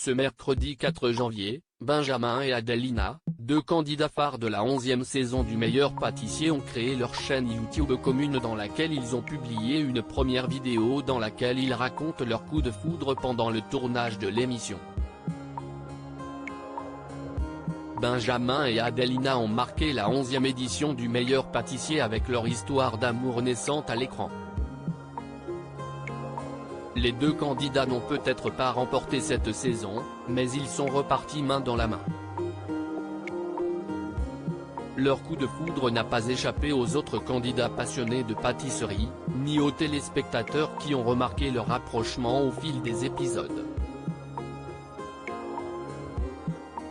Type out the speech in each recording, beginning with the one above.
Ce mercredi 4 janvier, Benjamin et Adelina, deux candidats phares de la 11e saison du meilleur pâtissier, ont créé leur chaîne YouTube commune dans laquelle ils ont publié une première vidéo dans laquelle ils racontent leur coup de foudre pendant le tournage de l'émission. Benjamin et Adelina ont marqué la 11e édition du meilleur pâtissier avec leur histoire d'amour naissante à l'écran. Les deux candidats n'ont peut-être pas remporté cette saison, mais ils sont repartis main dans la main. Leur coup de foudre n'a pas échappé aux autres candidats passionnés de pâtisserie, ni aux téléspectateurs qui ont remarqué leur rapprochement au fil des épisodes.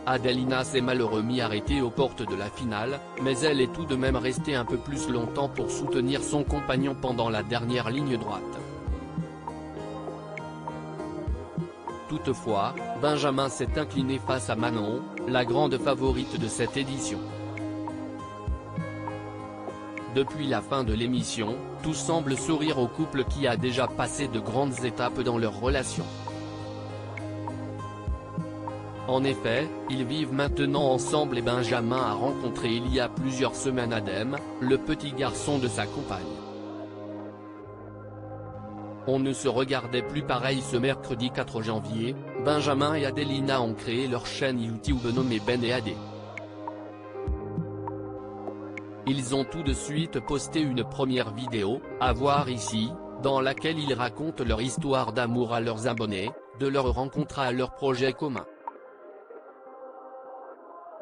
Adelina s'est malheureusement arrêtée aux portes de la finale, mais elle est tout de même restée un peu plus longtemps pour soutenir son compagnon pendant la dernière ligne droite. Toutefois, Benjamin s'est incliné face à Manon, la grande favorite de cette édition. Depuis la fin de l'émission, tout semble sourire au couple qui a déjà passé de grandes étapes dans leur relation. En effet, ils vivent maintenant ensemble et Benjamin a rencontré il y a plusieurs semaines Adem, le petit garçon de sa compagne. On ne se regardait plus pareil. Ce mercredi 4 janvier, Benjamin et Adelina ont créé leur chaîne YouTube nommée Ben et Adé. Ils ont tout de suite posté une première vidéo, à voir ici, dans laquelle ils racontent leur histoire d'amour à leurs abonnés, de leur rencontre à leur projet commun.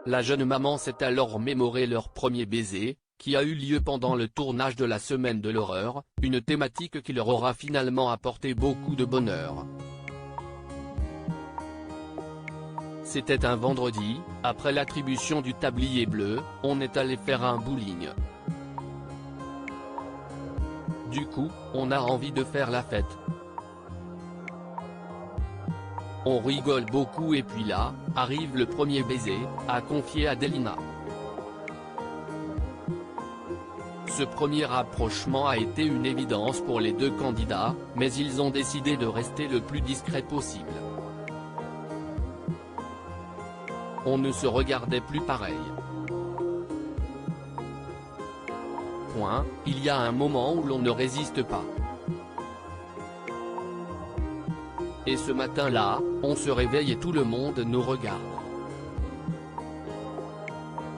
La jeune maman s'est alors mémoré leur premier baiser, qui a eu lieu pendant le tournage de la Semaine de l'horreur, une thématique qui leur aura finalement apporté beaucoup de bonheur. C'était un vendredi, après l'attribution du tablier bleu, on est allé faire un bowling. Du coup, on a envie de faire la fête. On rigole beaucoup et puis là, arrive le premier baiser, a confié Adelina. Ce premier rapprochement a été une évidence pour les deux candidats, mais ils ont décidé de rester le plus discret possible. On ne se regardait plus pareil. Il y a un moment où l'on ne résiste pas. Et ce matin-là, on se réveille et tout le monde nous regarde.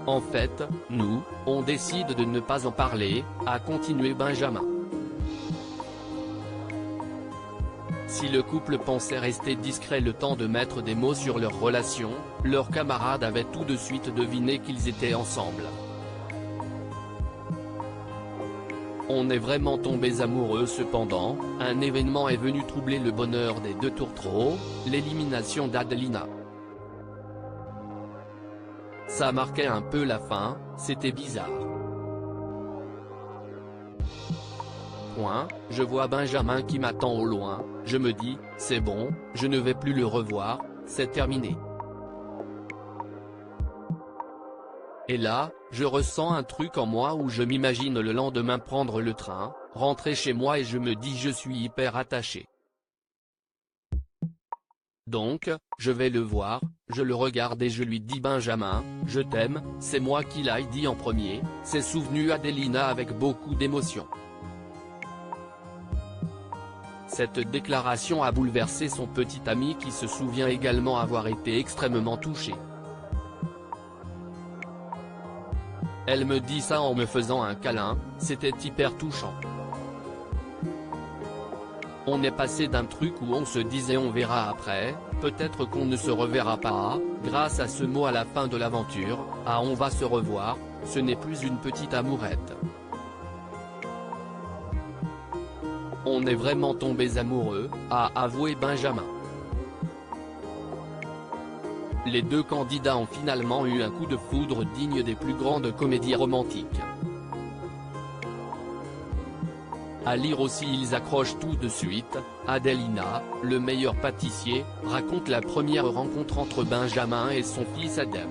En fait, nous, on décide de ne pas en parler, a continué Benjamin. Si le couple pensait rester discret le temps de mettre des mots sur leur relation, leurs camarades avaient tout de suite deviné qu'ils étaient ensemble. On est vraiment tombés amoureux. Cependant, un événement est venu troubler le bonheur des deux tourtereaux, l'élimination d'Adelina. Ça marquait un peu la fin, c'était bizarre. Je vois Benjamin qui m'attend au loin, je me dis, c'est bon, je ne vais plus le revoir, c'est terminé. Et là, je ressens un truc en moi où je m'imagine le lendemain prendre le train, rentrer chez moi et je me dis je suis hyper attaché. Donc, je vais le voir, je le regarde et je lui dis Benjamin, je t'aime, c'est moi qui l'ai dit en premier, s'est souvenu Adelina avec beaucoup d'émotion. Cette déclaration a bouleversé son petit ami qui se souvient également avoir été extrêmement touché. Elle me dit ça en me faisant un câlin, c'était hyper touchant. On est passé d'un truc où on se disait on verra après, peut-être qu'on ne se reverra pas, grâce à ce mot à la fin de l'aventure, à on va se revoir, ce n'est plus une petite amourette. On est vraiment tombés amoureux, a avoué Benjamin. Les deux candidats ont finalement eu un coup de foudre digne des plus grandes comédies romantiques. À lire aussi, ils accrochent tout de suite. Adelina, le meilleur pâtissier, raconte la première rencontre entre Benjamin et son fils Adem.